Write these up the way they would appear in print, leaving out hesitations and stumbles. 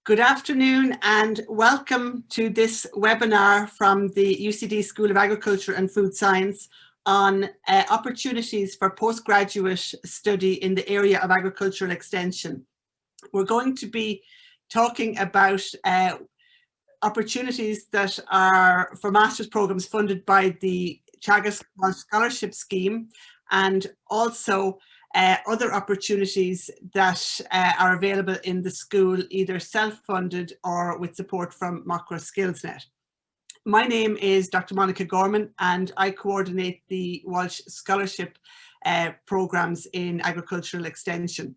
Good afternoon and welcome to this webinar from the UCD School of Agriculture and Food Science on opportunities for postgraduate study in the area of agricultural extension. We're going to be talking about opportunities that are for master's programs funded by the Teagasc Walsh Scholarship Scheme, and also other opportunities that are available in the school, either self-funded or with support from Macro SkillsNet. My name is Dr. Monica Gorman and I coordinate the Walsh Scholarship programs in agricultural extension.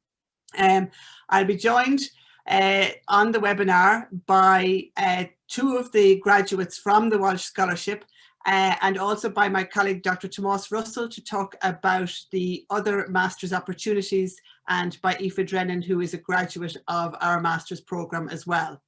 I'll be joined on the webinar by two of the graduates from the Walsh Scholarship, and also by my colleague Dr. Tomas Russell to talk about the other master's opportunities, and by Aoife Drennan, who is a graduate of our master's programme as well.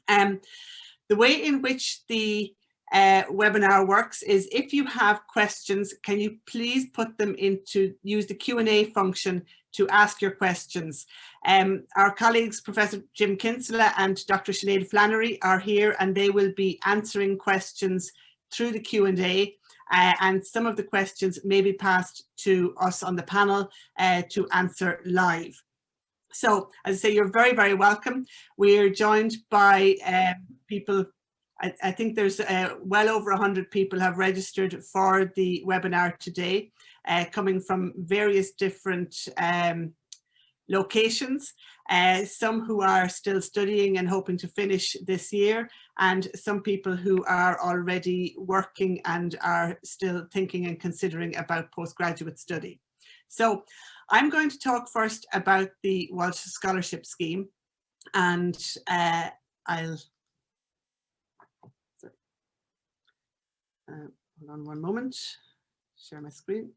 The way in which the webinar works is, if you have questions, can you please put them use the Q&A function to ask your questions. Our colleagues, Professor Jim Kinsella and Dr. Sinead Flannery, are here and they will be answering questions through the Q&A, and some of the questions may be passed to us on the panel to answer live. So, as I say, you're very, very welcome. We're joined by people. I think there's well over 100 people have registered for the webinar today, coming from various different locations, some who are still studying and hoping to finish this year, and some people who are already working and are still thinking and considering about postgraduate study. So I'm going to talk first about the Walsh Scholarship Scheme, and hold on one moment, share my screen.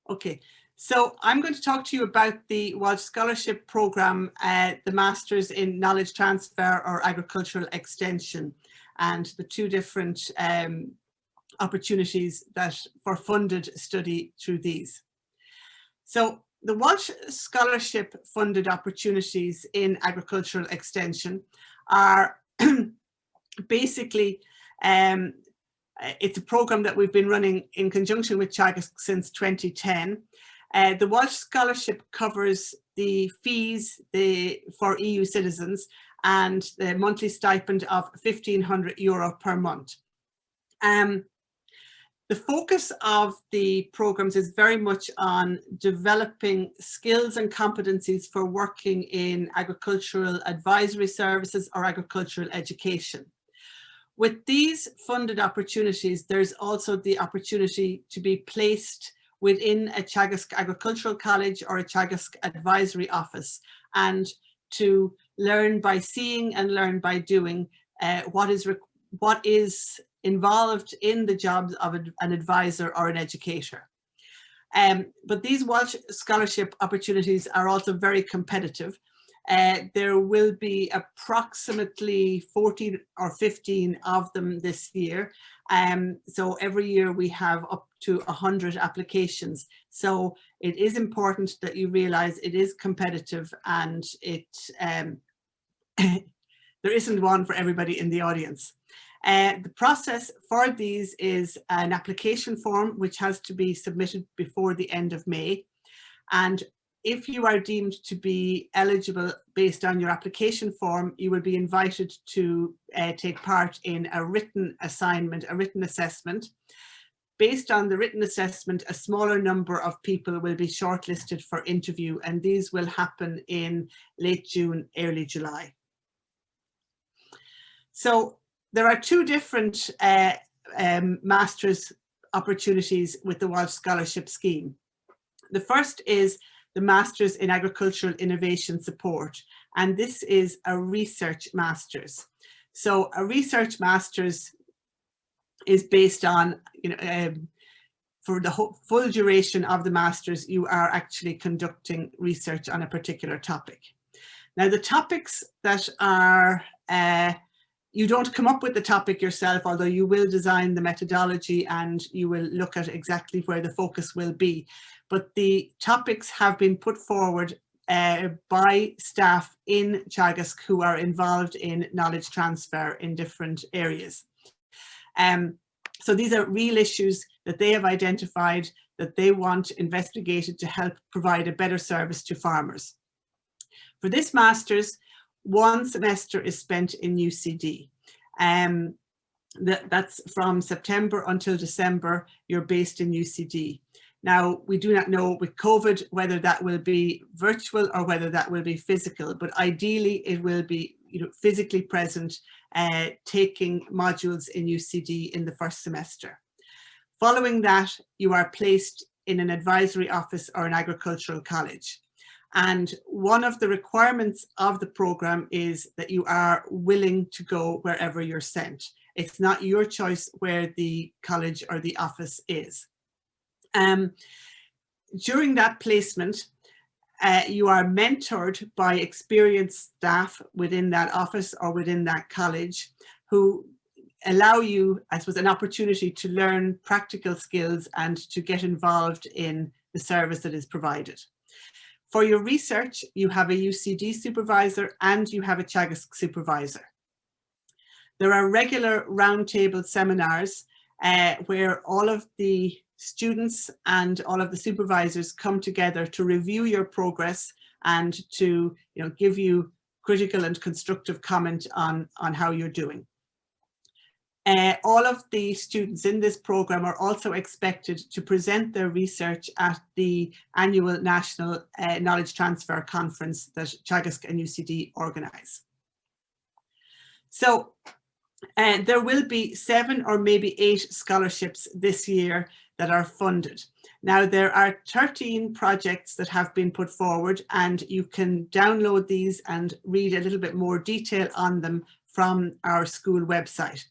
Okay, so I'm going to talk to you about the Walsh Scholarship Programme, the Masters in Knowledge Transfer or Agricultural Extension, and the two different opportunities that for funded study through these. So the Walsh Scholarship funded opportunities in agricultural extension are basically it's a program that we've been running in conjunction with Teagasc since 2010. The Walsh Scholarship covers the fees for EU citizens and the monthly stipend of €1,500 per month. The focus of the programs is very much on developing skills and competencies for working in agricultural advisory services or agricultural education. With these funded opportunities, there's also the opportunity to be placed within a Teagasc Agricultural College or a Teagasc Advisory Office, and to learn by seeing and learn by doing what is involved in the jobs of an advisor or an educator. But these Walsh Scholarship opportunities are also very competitive. There will be approximately 14 or 15 of them this year. So every year we have up to 100 applications. So it is important that you realize it is competitive, and there isn't one for everybody in the audience. The process for these is an application form which has to be submitted before the end of May. And if you are deemed to be eligible based on your application form, you will be invited to take part in a written assignment, a written assessment. Based on the written assessment, a smaller number of people will be shortlisted for interview, and these will happen in late June, early July. So there are two different master's opportunities with the Walsh Scholarship Scheme. The first is the Masters in Agricultural Innovation Support, and this is a research master's. So a research master's is based on, for the full duration of the master's, you are actually conducting research on a particular topic. Now, the topics that are You don't come up with the topic yourself, although you will design the methodology and you will look at exactly where the focus will be. But the topics have been put forward by staff in Teagasc who are involved in knowledge transfer in different areas. So these are real issues that they have identified that they want investigated to help provide a better service to farmers. For this master's, 1 semester is spent in UCD. That's from September until December, you're based in UCD. Now, we do not know with COVID whether that will be virtual or whether that will be physical, but ideally it will be, you know, physically present, taking modules in UCD in the first semester. Following that, you are placed in an advisory office or an agricultural college. And one of the requirements of the program is that you are willing to go wherever you're sent. It's not your choice where the college or the office is. During that placement, you are mentored by experienced staff within that office or within that college who allow you, I suppose, an opportunity to learn practical skills and to get involved in the service that is provided. For your research, you have a UCD supervisor and you have a Teagasc supervisor. There are regular roundtable seminars where all of the students and all of the supervisors come together to review your progress and to, you know, give you critical and constructive comment on how you're doing. All of the students in this program are also expected to present their research at the annual National Knowledge Transfer Conference that Teagasc and UCD organise. So there will be 7 or maybe 8 scholarships this year that are funded. Now, there are 13 projects that have been put forward, and you can download these and read a little bit more detail on them from our school website.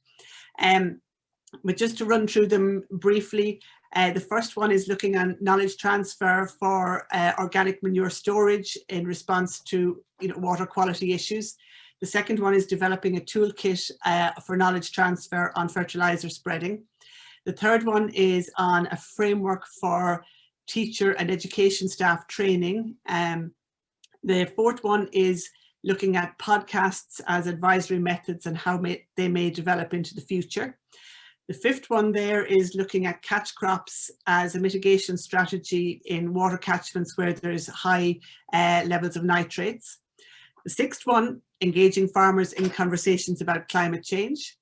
But just to run through them briefly, the first one is looking at knowledge transfer for organic manure storage in response to, you know, water quality issues. The second one is developing a toolkit for knowledge transfer on fertilizer spreading. The third one is on a framework for teacher and education staff training. The fourth one is looking at podcasts as advisory methods and how they may develop into the future. The fifth one there is looking at catch crops as a mitigation strategy in water catchments where there's high levels of nitrates. The sixth one, engaging farmers in conversations about climate change.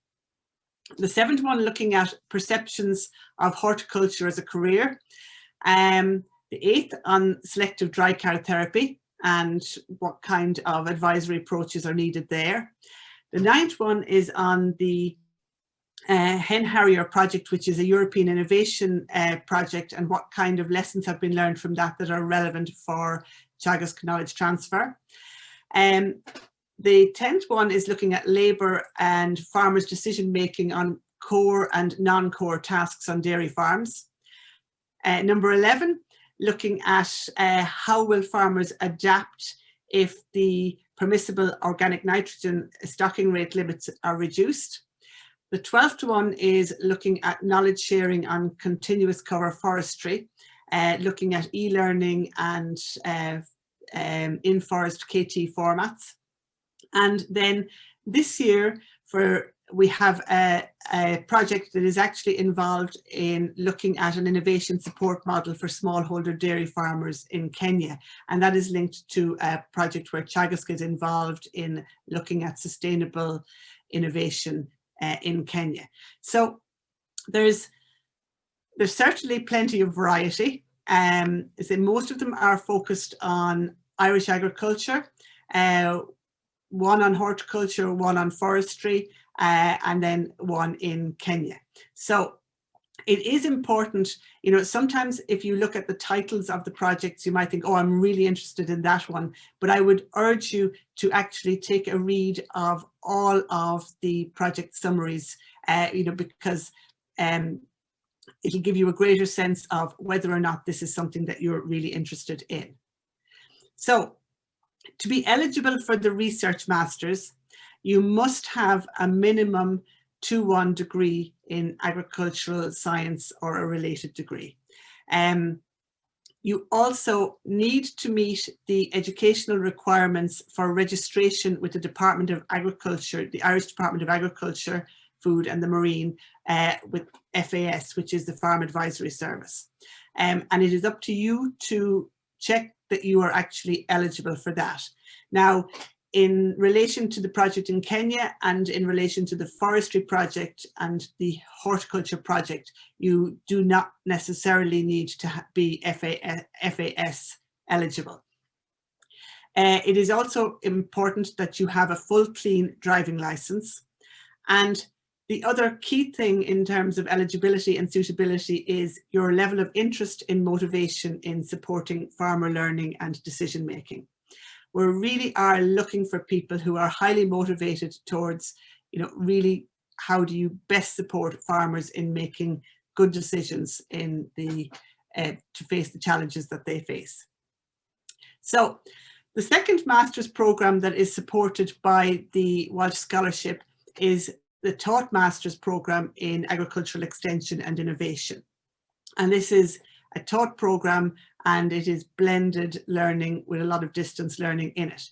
The seventh one, looking at perceptions of horticulture as a career. The eighth on selective dry carrot therapy and what kind of advisory approaches are needed there. The ninth one is on the Hen Harrier project, which is a European innovation project, and what kind of lessons have been learned from that that are relevant for Teagasc knowledge transfer. The 10th one is looking at labour and farmers' decision making on core and non-core tasks on dairy farms. Number 11, looking at how will farmers adapt if the permissible organic nitrogen stocking rate limits are reduced. The 12th one is looking at knowledge sharing on continuous cover forestry, looking at e-learning and in-forest KT formats. And then this year we have a project that is actually involved in looking at an innovation support model for smallholder dairy farmers in Kenya. And that is linked to a project where Teagasc is involved in looking at sustainable innovation in Kenya. So there's certainly plenty of variety. So most of them are focused on Irish agriculture, one on horticulture, one on forestry, and then one in Kenya. So it is important, you know, sometimes if you look at the titles of the projects, you might think, oh, I'm really interested in that one. But I would urge you to actually take a read of all of the project summaries, you know, because it'll give you a greater sense of whether or not this is something that you're really interested in. So to be eligible for the Research Masters, you must have a minimum 2-1 degree in agricultural science or a related degree. You also need to meet the educational requirements for registration with the Department of Agriculture, the Irish Department of Agriculture, Food and the Marine, with FAS, which is the Farm Advisory Service. And it is up to you to check that you are actually eligible for that. Now, in relation to the project in Kenya and in relation to the forestry project and the horticulture project, you do not necessarily need to be FAS eligible. It is also important that you have a full clean driving license. And the other key thing in terms of eligibility and suitability is your level of interest and motivation in supporting farmer learning and decision making. We really are looking for people who are highly motivated towards, really how do you best support farmers in making good decisions in to face the challenges that they face. So the second master's program that is supported by the Walsh Scholarship is the Taught Master's program in Agricultural Extension and Innovation. And this is a taught program, and it is blended learning with a lot of distance learning in it.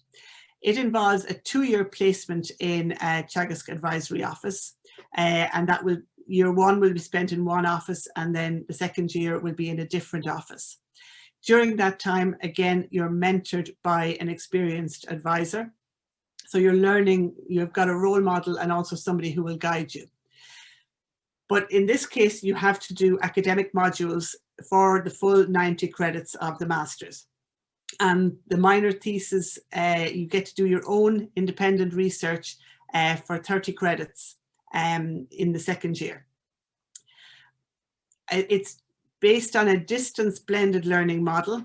It involves a 2-year placement in a Teagasc advisory office, and that will, year 1 will be spent in one office, and then the second year will be in a different office. During that time, again, you're mentored by an experienced advisor. So you're learning, you've got a role model and also somebody who will guide you. But in this case, you have to do academic modules for the full 90 credits of the master's. And the minor thesis, you get to do your own independent research for 30 credits in the second year. It's based on a distance blended learning model.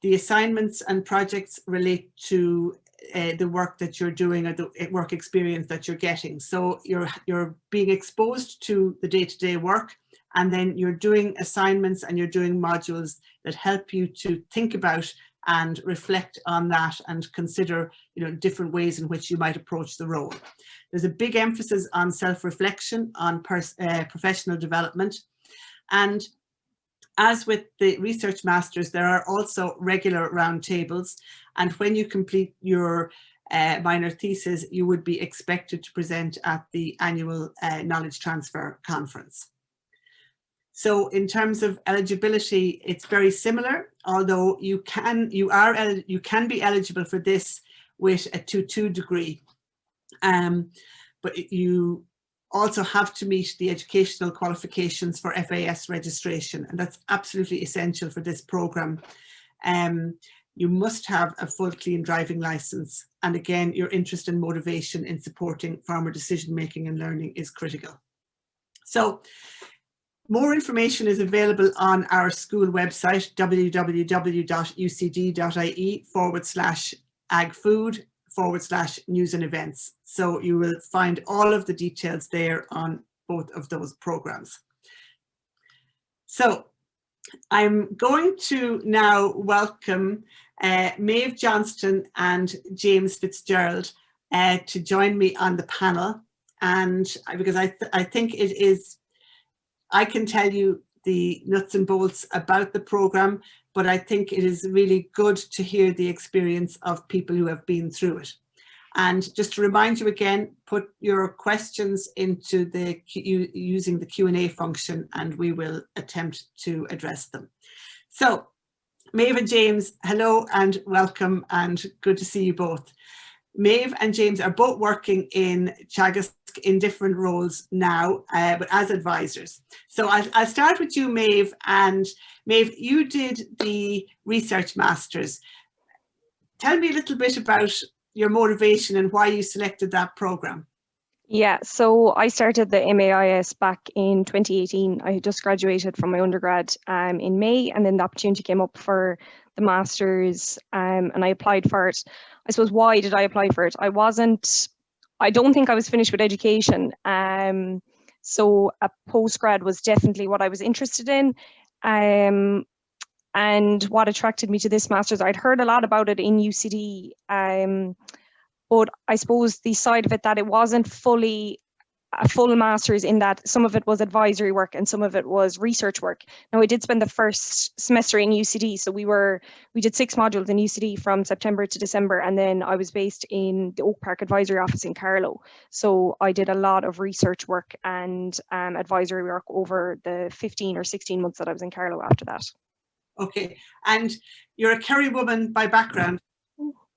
The assignments and projects relate to the work that you're doing or the work experience that you're getting. So you're being exposed to the day-to-day work, and then you're doing assignments and you're doing modules that help you to think about and reflect on that and consider, different ways in which you might approach the role. There's a big emphasis on self-reflection, on professional development. And as with the research masters, there are also regular roundtables. And when you complete your minor thesis, you would be expected to present at the annual knowledge transfer conference. So in terms of eligibility, it's very similar, although you can be eligible for this with a 2-2 degree. But you also have to meet the educational qualifications for FAS registration, and that's absolutely essential for this program. You must have a full clean driving license, and again, your interest and motivation in supporting farmer decision making and learning is critical. So more information is available on our school website, www.ucd.ie/agfood/news and events. So you will find all of the details there on both of those programs. So I'm going to now welcome Maeve Johnston and James Fitzgerald to join me on the panel. And because I think it is, I can tell you the nuts and bolts about the program, but I think it is really good to hear the experience of people who have been through it. And just to remind you again, put your questions into using the Q&A function, and we will attempt to address them. So Maeve and James, hello and welcome, and good to see you both. Maeve and James are both working in Teagasc in different roles now, but as advisors. So I'll start with you, Maeve. And Maeve, you did the research masters. Tell me a little bit about your motivation and why you selected that program. Yeah, so I started the MAIS back in 2018. I had just graduated from my undergrad in May, and then the opportunity came up for the masters, and I applied for it. I suppose, why did I apply for it? I don't think I was finished with education. So a postgrad was definitely what I was interested in. And what attracted me to this master's, I'd heard a lot about it in UCD, But I suppose the side of it that it wasn't fully a full master's, in that some of it was advisory work and some of it was research work. Now, I did spend the first semester in UCD, so we did 6 modules in UCD from September to December, and then I was based in the Oak Park Advisory Office in Carlow. So I did a lot of research work and advisory work over the 15 or 16 months that I was in Carlow after that. Okay, and you're a Kerry woman by background.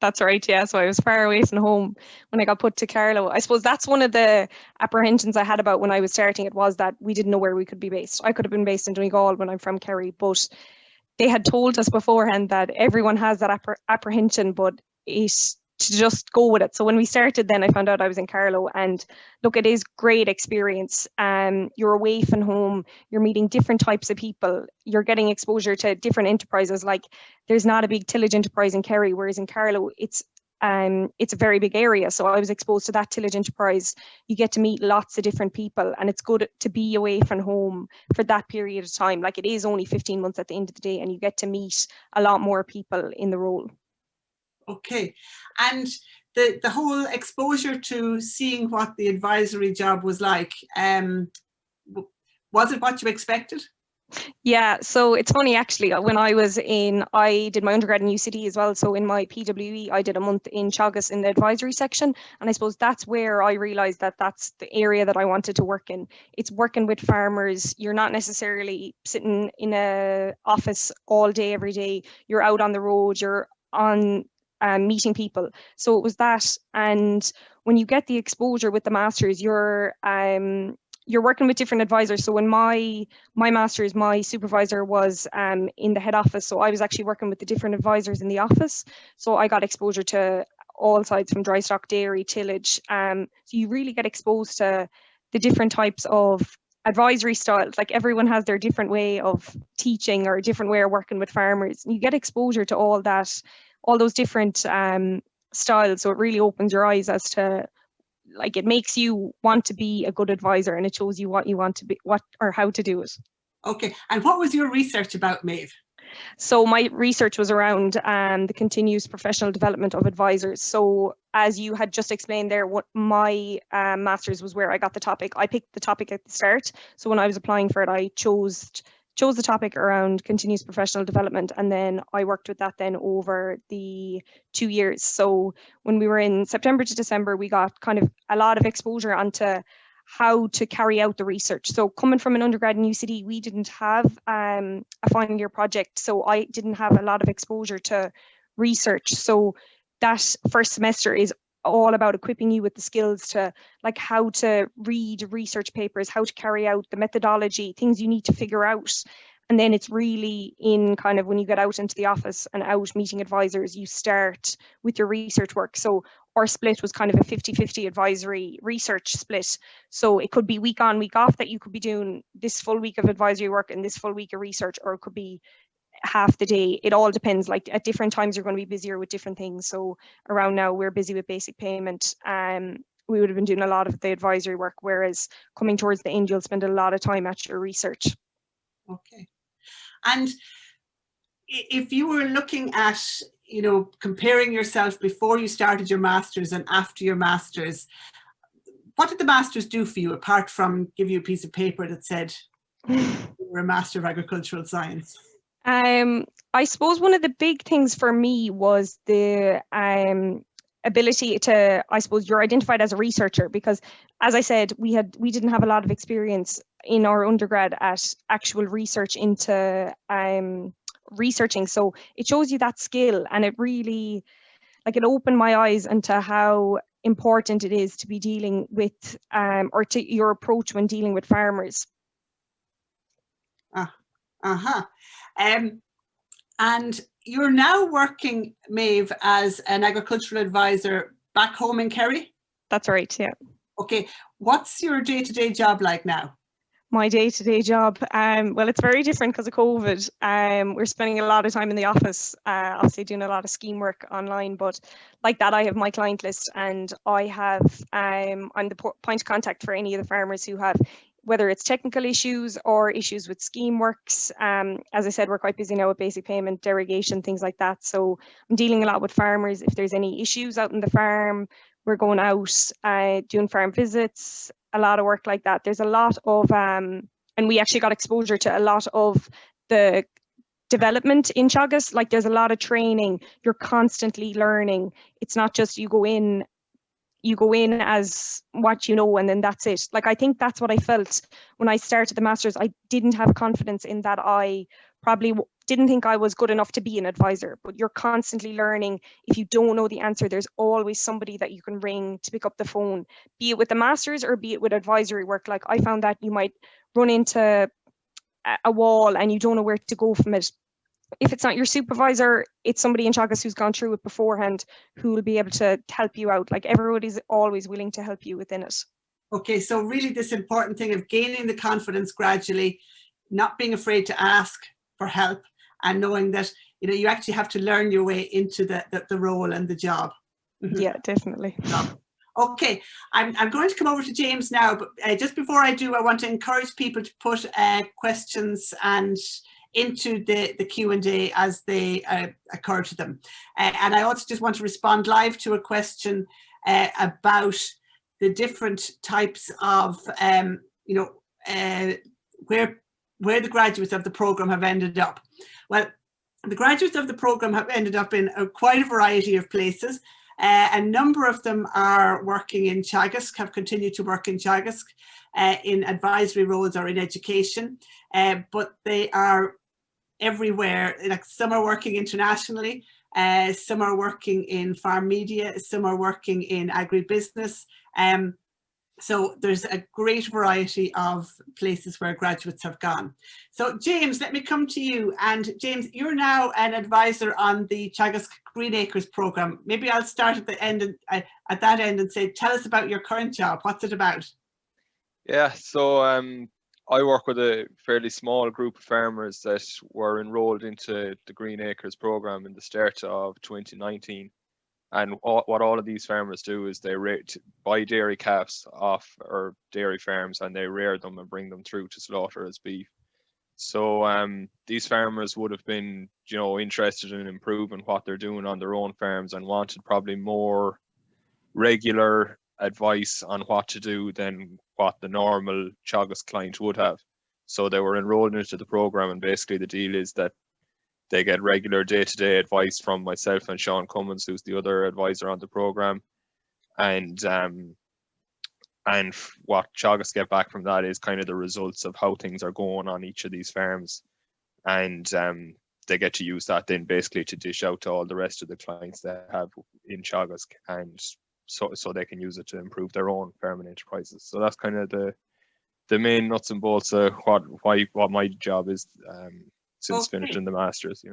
That's right, yeah. So I was far away from home when I got put to Carlow. I suppose that's one of the apprehensions I had about when I was starting it, was that we didn't know where we could be based. I could have been based in Donegal when I'm from Kerry, but they had told us beforehand that everyone has that apprehension, but it's to just go with it. So when we started, then I found out I was in Carlow, and look, it is great experience. You're away from home, you're meeting different types of people, you're getting exposure to different enterprises. Like, there's not a big tillage enterprise in Kerry, whereas in Carlow it's a very big area. So I was exposed to that tillage enterprise. You get to meet lots of different people, and it's good to be away from home for that period of time. Like, it is only 15 months at the end of the day, and you get to meet a lot more people in the role. Okay, and the whole exposure to seeing what the advisory job was like, was it what you expected? Yeah, so it's funny actually, when I did my undergrad in UCD as well, so in my PWE I did a month in Teagasc in the advisory section, and I suppose that's where I realised that that's the area that I wanted to work in. It's working with farmers. You're not necessarily sitting in a office all day every day, you're out on the road, you're on meeting people. So it was that, and when you get the exposure with the masters, you're working with different advisors. So in my master's, my supervisor was in the head office, so I was actually working with the different advisors in the office. So I got exposure to all sides, from dry stock, dairy, tillage. So you really get exposed to the different types of advisory styles. Like, everyone has their different way of teaching or a different way of working with farmers. And you get exposure to all those different styles. So it really opens your eyes as to, like, it makes you want to be a good advisor, and it shows you what you want to be, or how to do it. Okay, and what was your research about, Maeve? So my research was around the continuous professional development of advisors. So as you had just explained there, what my master's was where I got the topic. I picked the topic at the start. So when I was applying for it, I chose the topic around continuous professional development, and then I worked with that then over the 2 years. So when we were in September to December, we got kind of a lot of exposure onto how to carry out the research. So coming from an undergrad in UCD, we didn't have a final year project, so I didn't have a lot of exposure to research. So that first semester is all about equipping you with the skills to, like, how to read research papers, how to carry out the methodology, things you need to figure out. And then it's really in kind of when you get out into the office and out meeting advisors, you start with your research work. So our split was kind of a 50-50 advisory research split. So it could be week on, week off, that you could be doing this full week of advisory work and this full week of research, or it could be half the day. It all depends. Like, at different times you're going to be busier with different things. So around now we're busy with basic payment. We would have been doing a lot of the advisory work, whereas coming towards the end, you'll spend a lot of time at your research. Okay. And if you were looking at, comparing yourself before you started your master's and after your master's, what did the master's do for you, apart from give you a piece of paper that said you were a Master of Agricultural Science? I suppose one of the big things for me was the ability to, I suppose, you're identified as a researcher, because, as I said, we didn't have a lot of experience in our undergrad at actual research into researching. So it shows you that skill, and it really, like, it opened my eyes into how important it is to be dealing with, or to your approach when dealing with farmers. And you're now working, Maeve, as an agricultural advisor back home in Kerry? That's right, yeah. Okay, what's your day-to-day job like now? My day-to-day job, well, it's very different because of COVID. We're spending a lot of time in the office, obviously doing a lot of scheme work online, but like that, I have my client list, and I have, I'm the point of contact for any of the farmers who have whether it's technical issues or issues with scheme works. As I said, we're quite busy now with basic payment, derogation, things like that. So I'm dealing a lot with farmers. If there's any issues out in the farm, we're going out, doing farm visits, a lot of work like that. There's a lot of, and we actually got exposure to a lot of the development in Teagasc. Like there's a lot of training, you're constantly learning. It's not just you go in as what you know and then that's it. Like I think that's what I felt when I started the masters. I didn't have confidence in that. I probably didn't think I was good enough to be an advisor, but you're constantly learning. If you don't know the answer, there's always somebody that you can ring to pick up the phone, be it with the masters or be it with advisory work. Like I found that you might run into a wall and you don't know where to go from it. If it's not your supervisor, it's somebody in Teagasc who's gone through it beforehand who will be able to help you out. Like everybody's always willing to help you within it. Okay, so really this important thing of gaining the confidence gradually, not being afraid to ask for help, and knowing that you actually have to learn your way into the role and the job. Yeah, definitely. Okay, I'm going to come over to James now, but just before I do, I want to encourage people to put questions and into the Q&A as they occur to them. And I also just want to respond live to a question about the different types of, where the graduates of the programme have ended up. Well, the graduates of the programme have ended up in quite a variety of places. A number of them are working in Teagasc, have continued to work in Teagasc in advisory roles or in education, but they are everywhere. Like some are working internationally, some are working in farm media, some are working in agribusiness. So there's a great variety of places where graduates have gone. So James, let me come to you. And James, you're now an advisor on the Teagasc Green Acres programme. Maybe I'll start at the end and at that end and say, tell us about your current job. What's it about? Yeah, so I work with a fairly small group of farmers that were enrolled into the Green Acres programme in the start of 2019. And what all of these farmers do is they buy dairy calves off our dairy farms and they rear them and bring them through to slaughter as beef. So these farmers would have been, interested in improving what they're doing on their own farms and wanted probably more regular advice on what to do than what the normal Teagasc client would have. So they were enrolled into the programme, and basically the deal is that they get regular day-to-day advice from myself and Sean Cummins, who's the other advisor on the programme. And what Teagasc get back from that is kind of the results of how things are going on each of these farms. And they get to use that then basically to dish out to all the rest of the clients they have in Teagasc, and so they can use it to improve their own farming enterprises. So that's kind of the main nuts and bolts of what my job is since finishing the masters.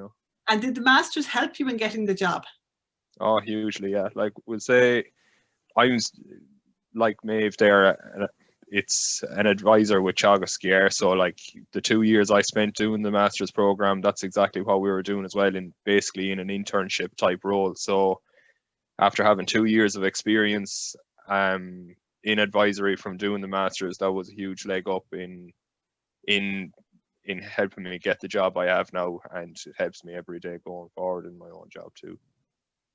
And did the masters help you in getting the job? Oh, hugely, yeah. Like we'll say, I'm like Maeve there. It's an advisor with Teagasc, yeah. So like the 2 years I spent doing the masters program, that's exactly what we were doing as well, basically in an internship type role. So after having 2 years of experience in advisory from doing the masters, that was a huge leg up in helping me get the job I have now, and it helps me every day going forward in my own job too.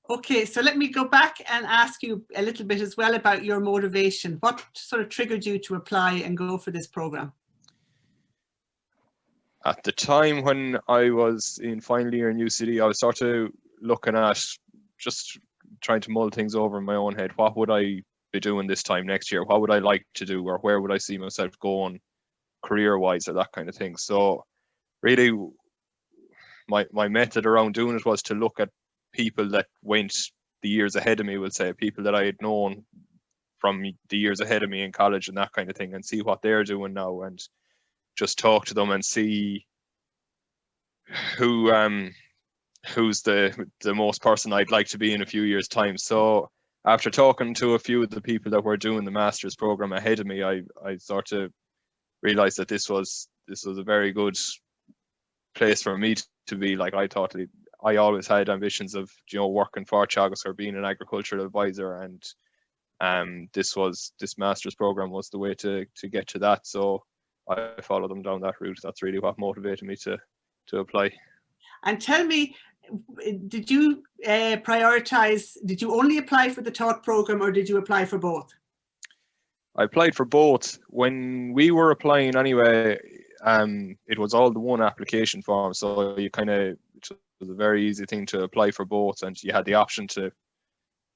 Okay, so let me go back and ask you a little bit as well about your motivation. What sort of triggered you to apply and go for this program? At the time when I was in final year in UCD, I was sort of looking at just trying to mull things over in my own head. What would I be doing this time next year? What would I like to do, or where would I see myself going career-wise, or that kind of thing? So really my method around doing it was to look at people that went the years ahead of me, we'll say, people that I had known from the years ahead of me in college and that kind of thing, and see what they're doing now, and just talk to them and see who's the most person I'd like to be in a few years' time. So after talking to a few of the people that were doing the master's program ahead of me, I sort of realized that this was a very good place for me to be. Like I always had ambitions of working for Teagasc or being an agricultural advisor, and this master's program was the way to get to that. So I followed them down that route. That's really what motivated me to apply. And tell me, did you prioritize, did you only apply for the taught program or did you apply for both? I applied for both. When we were applying anyway, it was all the one application form. So it was a very easy thing to apply for both, and you had the option to,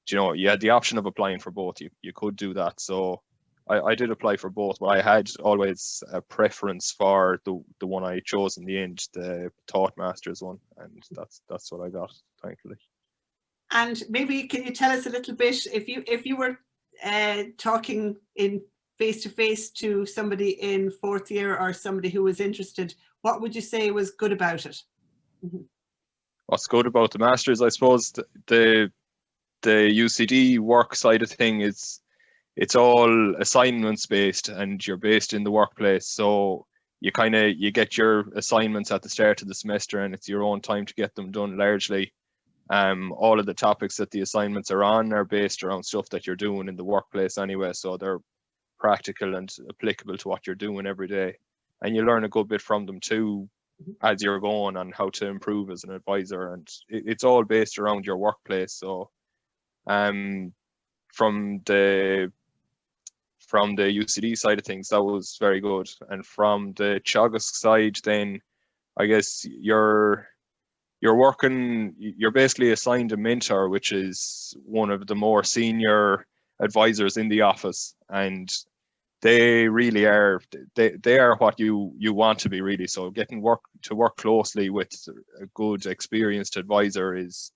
you had the option of applying for both. You could do that. So I did apply for both, but I had always a preference for the one I chose in the end, the taught master's one, and that's what I got, thankfully. And maybe can you tell us a little bit, if you were talking in face-to-face to somebody in fourth year or somebody who was interested, what would you say was good about it? What's good about the masters, I suppose, the UCD work side of thing is, it's all assignments based, and you're based in the workplace. So you get your assignments at the start of the semester, and it's your own time to get them done largely. All of the topics that the assignments are on are based around stuff that you're doing in the workplace anyway. So they're practical and applicable to what you're doing every day. And you learn a good bit from them too, as you're going, on how to improve as an advisor. And it's all based around your workplace. So from the UCD side of things, that was very good. And from the Teagasc side, then I guess you're basically assigned a mentor, which is one of the more senior advisors in the office, and they really are, they are what you want to be, really. So getting to work closely with a good experienced advisor is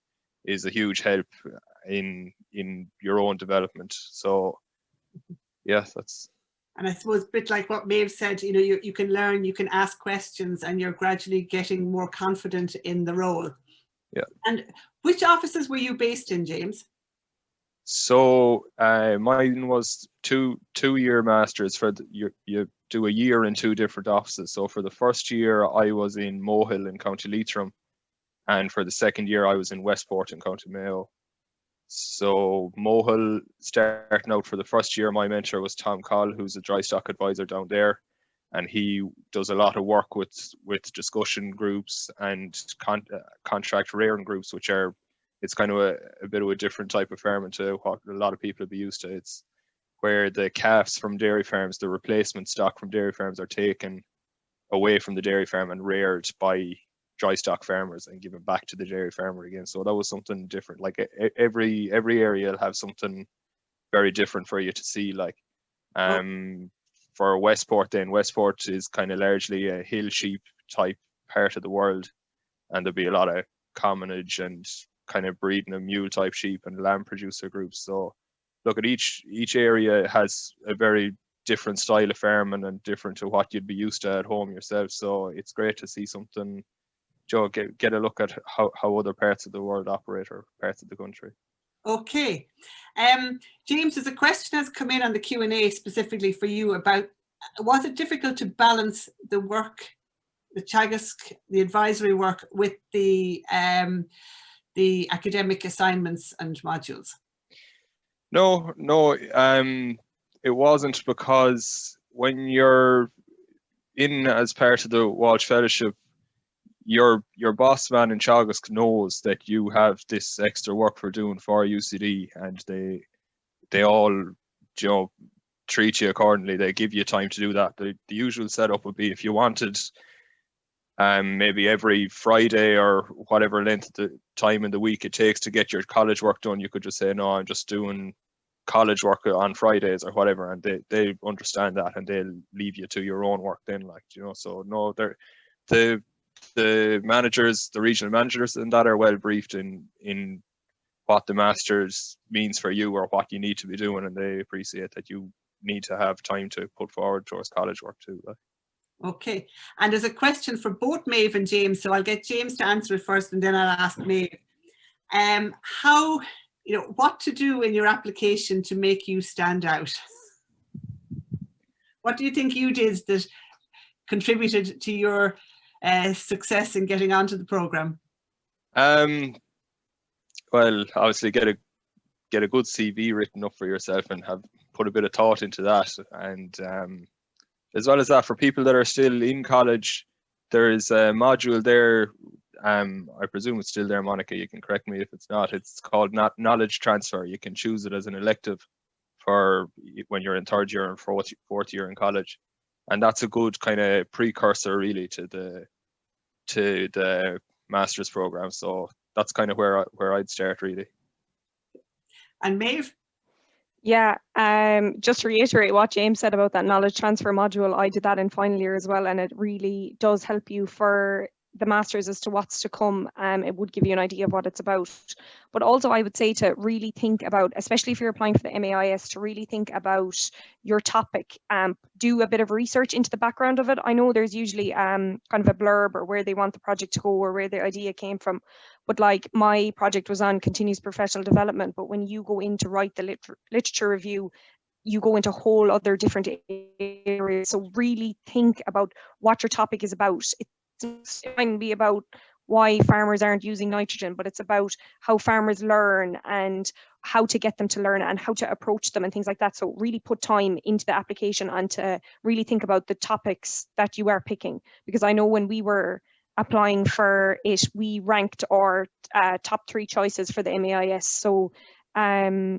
a huge help in your own development. So yeah, that's. And I suppose a bit like what Maeve said, you can learn, you can ask questions, and you're gradually getting more confident in the role. Yeah. And which offices were you based in, James? So mine was two-year masters. You do a year in two different offices. So for the first year, I was in Mohill in County Leitrim, and for the second year, I was in Westport in County Mayo. So Mohill, starting out for the first year, my mentor was Tom Coll, who's a dry stock advisor down there, and he does a lot of work with discussion groups and contract rearing groups, which are, it's kind of a bit of a different type of farming to what a lot of people would be used to. It's where the calves from dairy farms, the replacement stock from dairy farms, are taken away from the dairy farm and reared by dry stock farmers and given back to the dairy farmer again. So that was something different. Like every area will have something very different for you to see. Like for Westport, then Westport is kind of largely a hill sheep type part of the world, and there'll be a lot of commonage and kind of breeding of mule type sheep and lamb producer groups. So look, at each area has a very different style of farming and different to what you'd be used to at home yourself. So it's great to see something, Joe, get a look at how other parts of the world operate, or parts of the country. Okay. James, there's a question has come in on the Q&A specifically for you about, was it difficult to balance the work, the Teagasc, the advisory work, with the academic assignments and modules? No, it wasn't, because when you're in as part of the Walsh Fellowship, your boss man in Teagasc knows that you have this extra work for doing for UCD, and they all, treat you accordingly. They give you time to do that. The usual setup would be, if you wanted maybe every Friday or whatever length of the time in the week it takes to get your college work done, you could just say, no, I'm just doing college work on Fridays or whatever, and they understand that, and they'll leave you to your own work then, so no, the managers, the regional managers and that, are well briefed in what the masters means for you or what you need to be doing, and they appreciate that you need to have time to put forward towards college work too. Okay, and there's a question for both Maeve and James, so I'll get James to answer it first, and then I'll ask Maeve. How, what to do in your application to make you stand out? What do you think you did that contributed to your success in getting onto the program? Well, obviously get get a good CV written up for yourself and have put a bit of thought into that. And as well as that, for people that are still in college, there is a module there. I presume it's still there, Monica. You can correct me if it's not. It's called knowledge transfer. You can choose it as an elective for when you're in third year and fourth year in college, and that's a good kind of precursor really to the master's program. So that's kind of where I'd start really. And Maeve? Yeah, just to reiterate what James said about that knowledge transfer module, I did that in final year as well, and it really does help you for the masters as to what's to come. It would give you an idea of what it's about. But also I would say to really think about, especially if you're applying for the MAIS, to really think about your topic. Do a bit of research into the background of it. I know there's usually kind of a blurb or where they want the project to go or where the idea came from. But like my project was on continuous professional development, but when you go in to write the literature review, you go into a whole other different areas. So really think about what your topic is about. It might be about why farmers aren't using nitrogen, but it's about how farmers learn and how to get them to learn and how to approach them and things like that. So really put time into the application and to really think about the topics that you are picking. Because I know when we were applying for it, we ranked our top 3 choices for the MAIS. So yeah,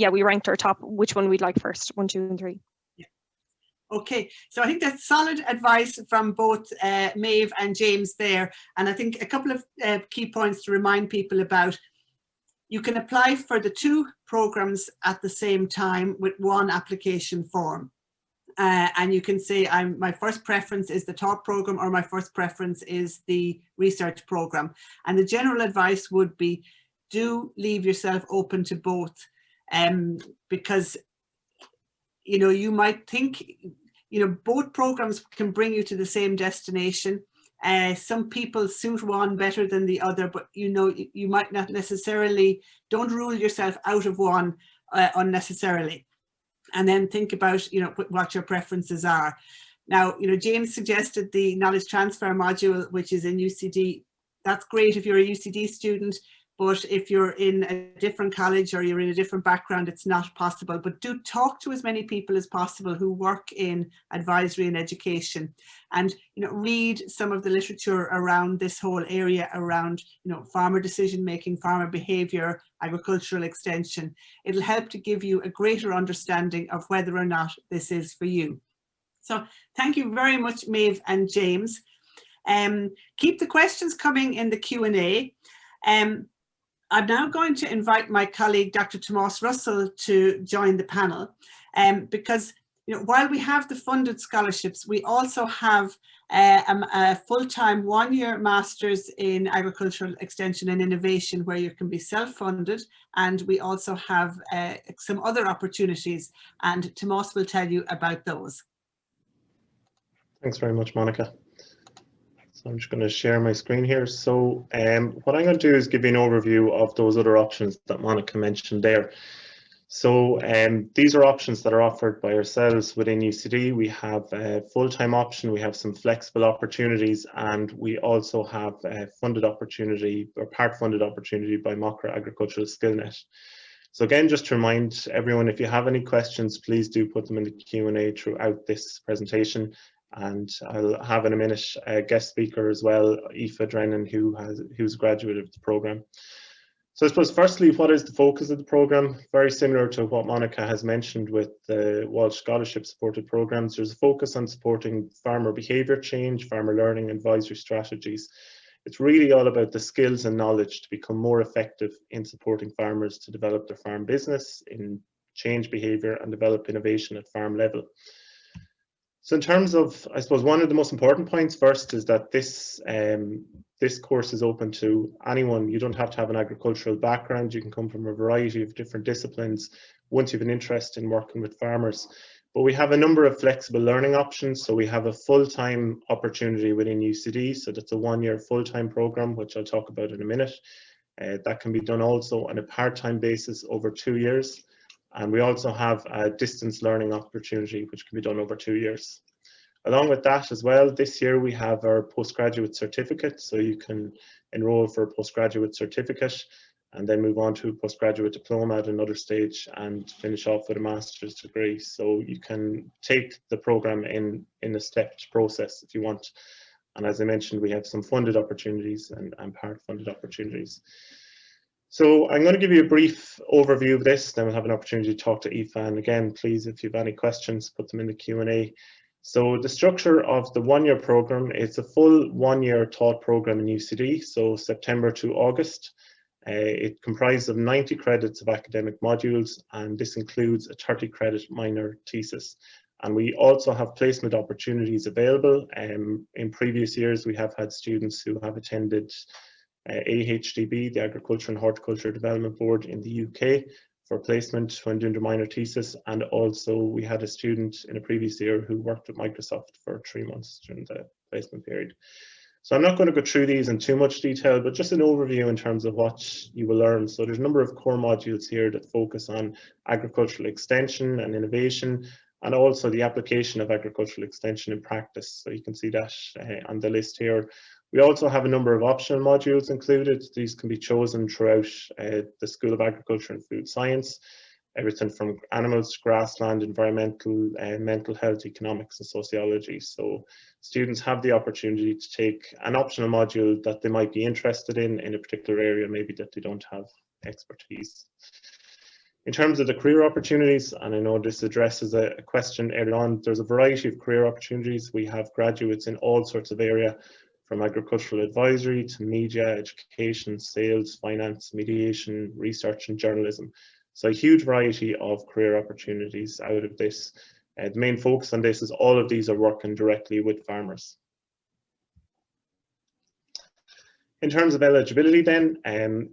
we ranked our top, which one we'd like first, 1, 2, and 3. Okay, so I think that's solid advice from both Maeve and James there. And I think a couple of key points to remind people about. You can apply for the 2 programs at the same time with one application form. And you can say, my first preference is the top program, or my first preference is the research program. And the general advice would be, do leave yourself open to both, because you might think, both programs can bring you to the same destination. Some people suit one better than the other, but you might not necessarily, don't rule yourself out of one unnecessarily. And then think about, what your preferences are. Now, James suggested the knowledge transfer module, which is in UCD. That's great if you're a UCD student. But if you're in a different college or you're in a different background, it's not possible. But do talk to as many people as possible who work in advisory and education, and read some of the literature around this whole area around farmer decision making, farmer behaviour, agricultural extension. It'll help to give you a greater understanding of whether or not this is for you. So thank you very much, Maeve and James. Keep the questions coming in the Q&A. I'm now going to invite my colleague, Dr. Tomas Russell, to join the panel, because while we have the funded scholarships, we also have a full-time 1-year master's in agricultural extension and innovation where you can be self-funded, and we also have some other opportunities, and Tomas will tell you about those. Thanks very much, Monica. So I'm just going to share my screen here. So what I'm going to do is give you an overview of those other options that Monica mentioned there. So these are options that are offered by ourselves within UCD. We have a full-time option, we have some flexible opportunities, and we also have a funded opportunity or part-funded opportunity by Mockra Agricultural SkillNet. So again, just to remind everyone, if you have any questions, please do put them in the Q&A throughout this presentation. And I'll have in a minute a guest speaker as well, Aoife Drennan, who's a graduate of the programme. So I suppose firstly, what is the focus of the programme? Very similar to what Monica has mentioned with the Walsh Scholarship supported programmes. There's a focus on supporting farmer behaviour change, farmer learning, advisory strategies. It's really all about the skills and knowledge to become more effective in supporting farmers to develop their farm business, in change behaviour and develop innovation at farm level. So in terms of, I suppose one of the most important points first is that this course is open to anyone. You don't have to have an agricultural background. You can come from a variety of different disciplines once you have an interest in working with farmers. But we have a number of flexible learning options. So we have a full-time opportunity within UCD. So that's a 1-year full-time programme, which I'll talk about in a minute. That can be done also on a part-time basis over 2 years. And we also have a distance learning opportunity, which can be done over 2 years. Along with that as well, this year we have our postgraduate certificate. So you can enroll for a postgraduate certificate. and then move on to a postgraduate diploma at another stage and finish off with a master's degree. So you can take the program in a stepped process if you want. And as I mentioned, we have some funded opportunities and part-funded opportunities. So I'm going to give you a brief overview of this, then we'll have an opportunity to talk to Aoife. And again, please, if you have any questions, put them in the Q&A. So the structure of the one-year program, it's a full one-year taught program in UCD, so September to August. It comprises of 90 credits of academic modules, and this includes a 30-credit minor thesis. And we also have placement opportunities available. In previous years, we have had students who have attended AHDB, the Agriculture and Horticulture Development Board in the UK, for placement when doing their minor thesis. And also we had a student in a previous year who worked at Microsoft for 3 months during the placement period. So I'm not going to go through these in too much detail, but just an overview in terms of what you will learn. So there's a number of core modules here that focus on agricultural extension and innovation, and also the application of agricultural extension in practice. So you can see that on the list here. We also have a number of optional modules included. These can be chosen throughout the School of Agriculture and Food Science, everything from animals, grassland, environmental, mental health, economics and sociology. So students have the opportunity to take an optional module that they might be interested in a particular area, maybe that they don't have expertise. In terms of the career opportunities, and I know this addresses a question early on, there's a variety of career opportunities. We have graduates in all sorts of areas, from agricultural advisory to media, education, sales, finance, mediation, research and journalism. So a huge variety of career opportunities out of this. The main focus on this is all of these are working directly with farmers. In terms of eligibility then,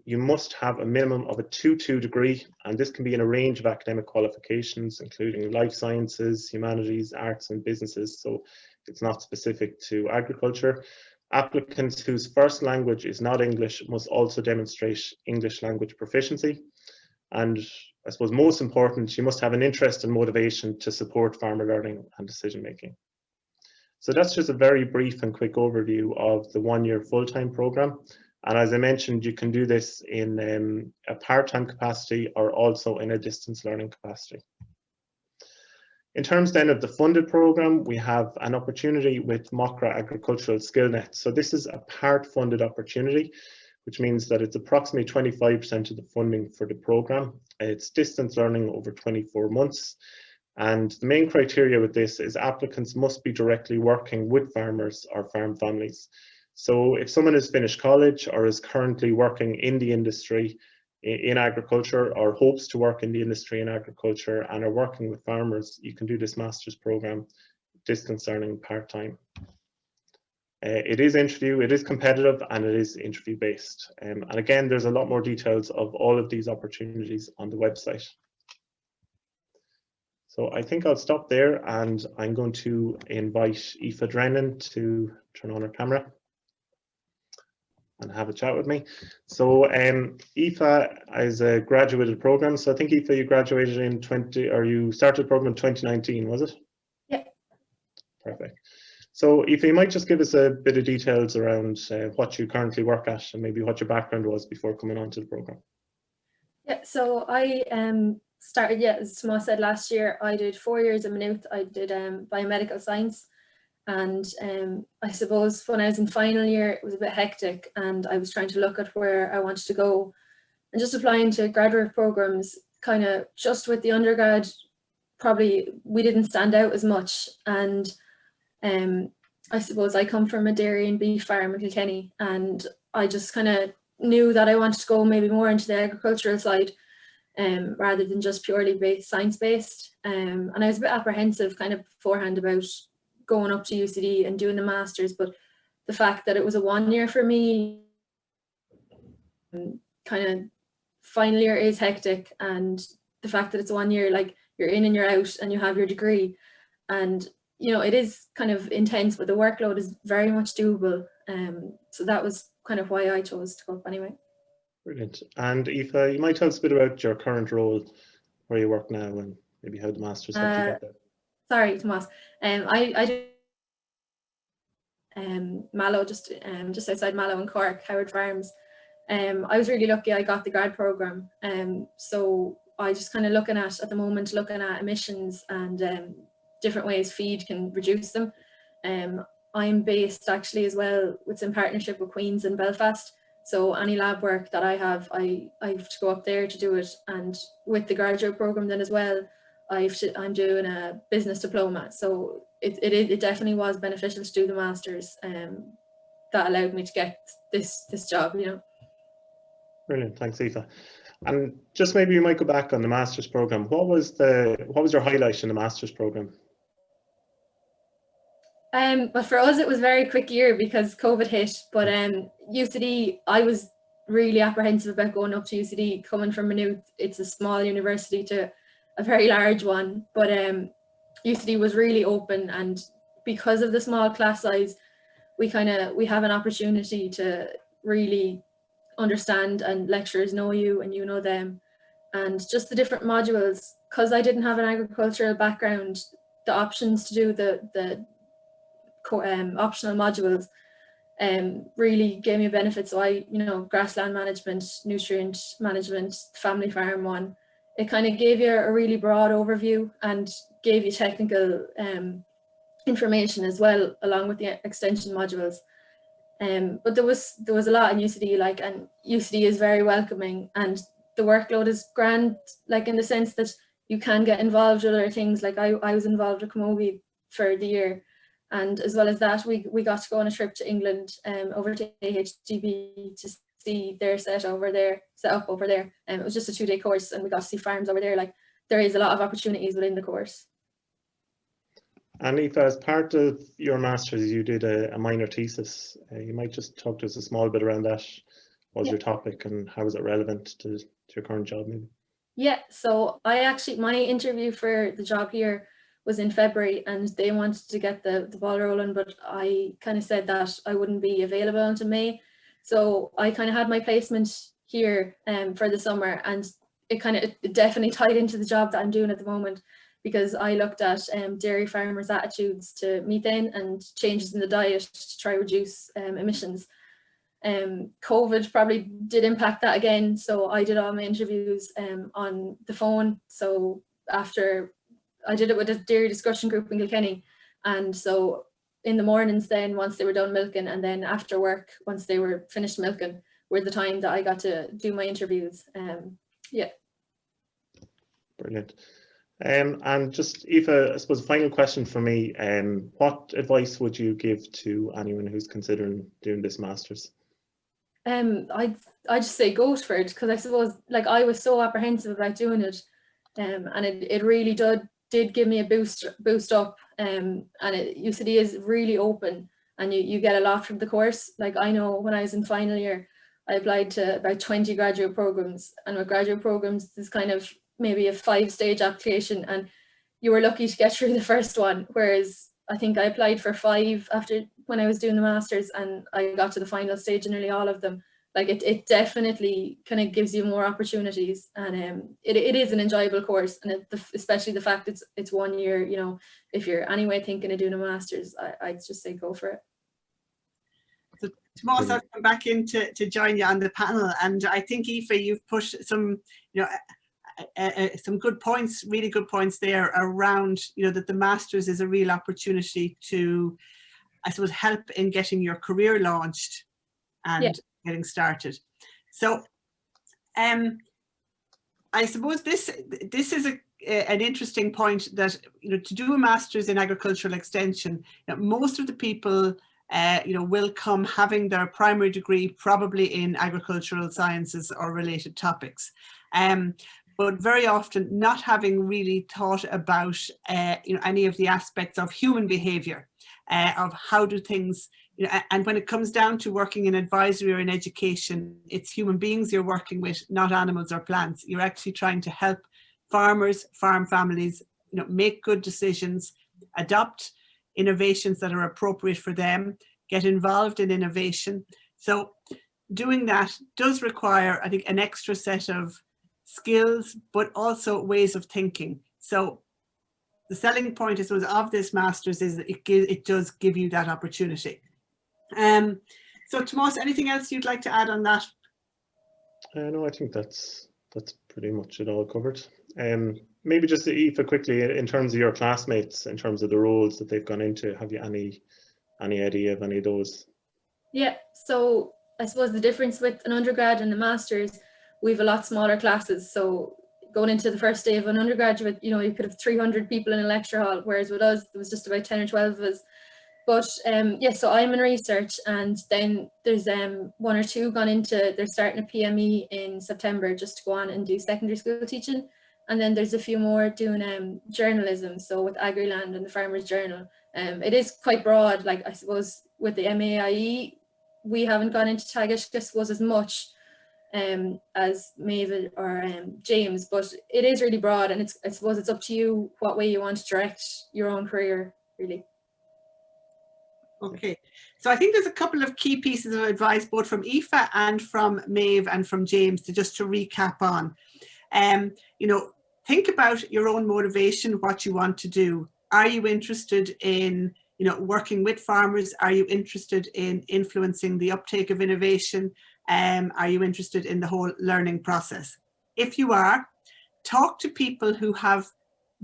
you must have a minimum of a 2-2 degree, and this can be in a range of academic qualifications, including life sciences, humanities, arts and businesses, so it's not specific to agriculture. Applicants whose first language is not English must also demonstrate English language proficiency. And I suppose most important, you must have an interest and motivation to support farmer learning and decision making. So that's just a very brief and quick overview of the one-year full-time program. And as I mentioned, you can do this in a part-time capacity or also in a distance learning capacity. In terms then of the funded program, we have an opportunity with MOCRA Agricultural SkillNet. So this is a part-funded opportunity, which means that it's approximately 25% of the funding for the program. It's distance learning over 24 months. And the main criteria with this is applicants must be directly working with farmers or farm families. So if someone has finished college or is currently working in the industry in agriculture or hopes to work in the industry in agriculture and are working with farmers, you can do this master's program, distance learning part-time. It is interview, it is competitive, and it is interview based. And again, there's a lot more details of all of these opportunities on the website. So I think I'll stop there, and I'm going to invite Aoife Drennan to turn on her camera and have a chat with me. So Aoife is a graduated program. So I think Aoife, you graduated in you started the program in 2019, was it? Yeah. Perfect. So Aoife, you might just give us a bit of details around what you currently work at and maybe what your background was before coming onto the program. Yeah, so I started, as Tomas said, last year. I did 4 years in Maynooth. I did biomedical science. And I suppose when I was in final year, it was a bit hectic and I was trying to look at where I wanted to go. And just applying to graduate programs, kind of just with the undergrad, probably we didn't stand out as much. And I suppose I come from a dairy and beef farm in Kilkenny, and I just kind of knew that I wanted to go maybe more into the agricultural side rather than just purely science-based. And I was a bit apprehensive kind of beforehand about going up to UCD and doing the masters, but the fact that it was a 1 year for me, kind of final year is hectic, and the fact that it's 1 year, like you're in and you're out and you have your degree, and you know it is kind of intense, but the workload is very much doable. So that was kind of why I chose to go up anyway. Brilliant. And Aoife, you might tell us a bit about your current role, where you work now, and maybe how the masters helped you get there. Sorry, Tomas. I do Mallow, just outside Mallow in Cork, Howard Farms. I was really lucky I got the grad program. So I just kind of looking at the moment, looking at emissions and different ways feed can reduce them. I'm based actually as well, it's in partnership with Queen's in Belfast. So any lab work that I have to go up there to do it. And with the graduate program then as well, I'm doing a business diploma. So it definitely was beneficial to do the masters. That allowed me to get this job, you know. Brilliant, thanks, Aoife. And just maybe you might go back on the master's program. What was your highlight in the master's program? But for us, it was a very quick year because COVID hit. But UCD, I was really apprehensive about going up to UCD. Coming from Maynooth, it's a small university to a very large one. But UCD was really open, and because of the small class size, we have an opportunity to really understand, and lecturers know you and you know them, and just the different modules. Because I didn't have an agricultural background, the options to do the optional modules really gave me a benefit. So grassland management, nutrient management, family farm one, it kind of gave you a really broad overview and gave you technical information as well, along with the extension modules. But there was a lot in UCD, and UCD is very welcoming, and the workload is grand, in the sense that you can get involved with other things. I was involved with Camogie for the year, and as well as that, we got to go on a trip to England, over to AHGB to see their set up over there. It was just a 2-day course, and we got to see farms over there. There is a lot of opportunities within the course. And Aoife, as part of your master's, you did a minor thesis. You might just talk to us a small bit around that. What was your topic, and how is it relevant to your current job, maybe? Yeah, so my interview for the job here was in February, and they wanted to get the ball rolling, but I kind of said that I wouldn't be available until May. So I kind of had my placement here for the summer, and it definitely tied into the job that I'm doing at the moment, because I looked at dairy farmers' attitudes to methane and changes in the diet to try to reduce emissions. COVID probably did impact that again, so I did all my interviews on the phone. So after I did it with a dairy discussion group in Kilkenny, and so in the mornings then, once they were done milking, and then after work, once they were finished milking, were the time that I got to do my interviews. Yeah. Brilliant. And just, Aoife, I suppose a final question for me, what advice would you give to anyone who's considering doing this master's? I'd just say go for it, because I suppose I was so apprehensive about doing it, and it really did give me a boost up, and UCD is really open, and you get a lot from the course. I know when I was in final year, I applied to about 20 graduate programs, and with graduate programs, there's kind of maybe a 5-stage application, and you were lucky to get through the first one, whereas I think I applied for 5 after when I was doing the masters, and I got to the final stage in nearly all of them. It definitely kind of gives you more opportunities, and it is an enjoyable course, and especially the fact it's 1 year. If you're anyway thinking of doing a masters, I'd just say go for it. So Tomas, I'll come back in to join you on the panel, and I think Aoife, you've pushed some good points, really good points there around, that the masters is a real opportunity to, I suppose, help in getting your career launched and getting started. So I suppose this is an interesting point, that to do a master's in agricultural extension, most of the people will come having their primary degree probably in agricultural sciences or related topics, but very often not having really thought about any of the aspects of human behavior, of how do things, and when it comes down to working in advisory or in education, it's human beings you're working with, not animals or plants. You're actually trying to help farmers, farm families, make good decisions, adopt innovations that are appropriate for them, get involved in innovation. So doing that does require, I think, an extra set of skills, but also ways of thinking. So the selling point, I suppose, of this master's is that it does give you that opportunity. So Tomas, anything else you'd like to add on that? No, I think that's pretty much it all covered. Maybe just Aoife quickly, in terms of your classmates, in terms of the roles that they've gone into, have you any idea of any of those? Yeah, so I suppose the difference with an undergrad and a master's, we have a lot smaller classes. So going into the first day of an undergraduate, you know, you could have 300 people in a lecture hall, whereas with us, there was just about 10 or 12 of us. But yeah, so I'm in research, and then there's one or two gone into, they're starting a PME in September just to go on and do secondary school teaching. And then there's a few more doing journalism, so with Agriland and the Farmers Journal. It is quite broad, like I suppose with the MAIE, we haven't gone into Teagasc, I suppose, as much as Maeve or James, but it is really broad, and I suppose it's up to you what way you want to direct your own career, really. Okay, so I think there's a couple of key pieces of advice, both from Aoife and from Maeve and from James, to recap on. You know, think about your own motivation, what you want to do. Are you interested in, you know, working with farmers? Are you interested in influencing the uptake of innovation? Are you interested in the whole learning process? If you are, talk to people who have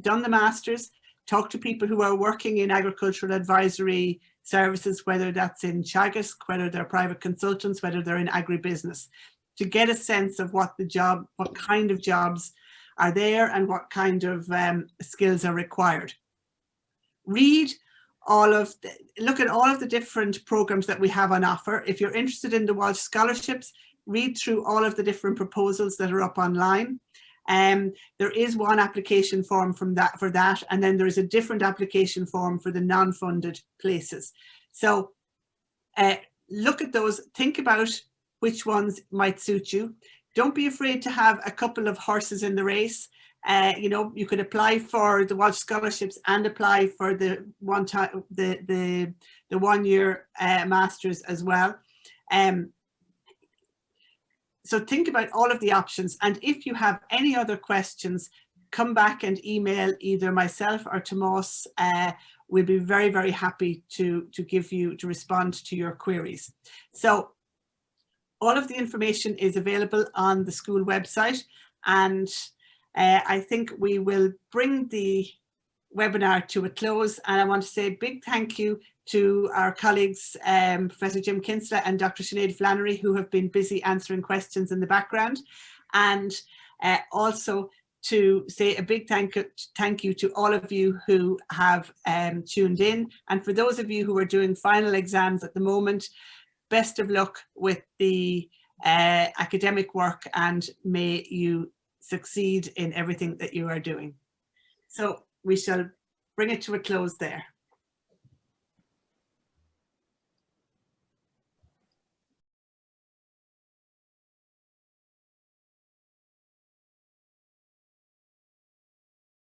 done the masters, talk to people who are working in agricultural advisory services, whether that's in Teagasc, whether they're private consultants, whether they're in agribusiness, to get a sense of what kind of jobs are there and what kind of skills are required. Look at all of the different programs that we have on offer. If you're interested in the Walsh scholarships, read through all of the different proposals that are up online. There is one application form for that, and then there is a different application form for the non-funded places. So look at those, think about which ones might suit you. Don't be afraid to have a couple of horses in the race. You know, you could apply for the Walsh scholarships and apply for the 1 year masters as well. So think about all of the options, and if you have any other questions, come back and email either myself or Tomas. We'll be very, very happy to respond to your queries. So all of the information is available on the school website, and I think we will bring the webinar to a close, and I want to say a big thank you to our colleagues, Professor Jim Kinsella and Dr. Sinead Flannery, who have been busy answering questions in the background, and also to say a big thank you to all of you who have tuned in, and for those of you who are doing final exams at the moment, best of luck with the academic work, and may you succeed in everything that you are doing. So we shall bring it to a close there.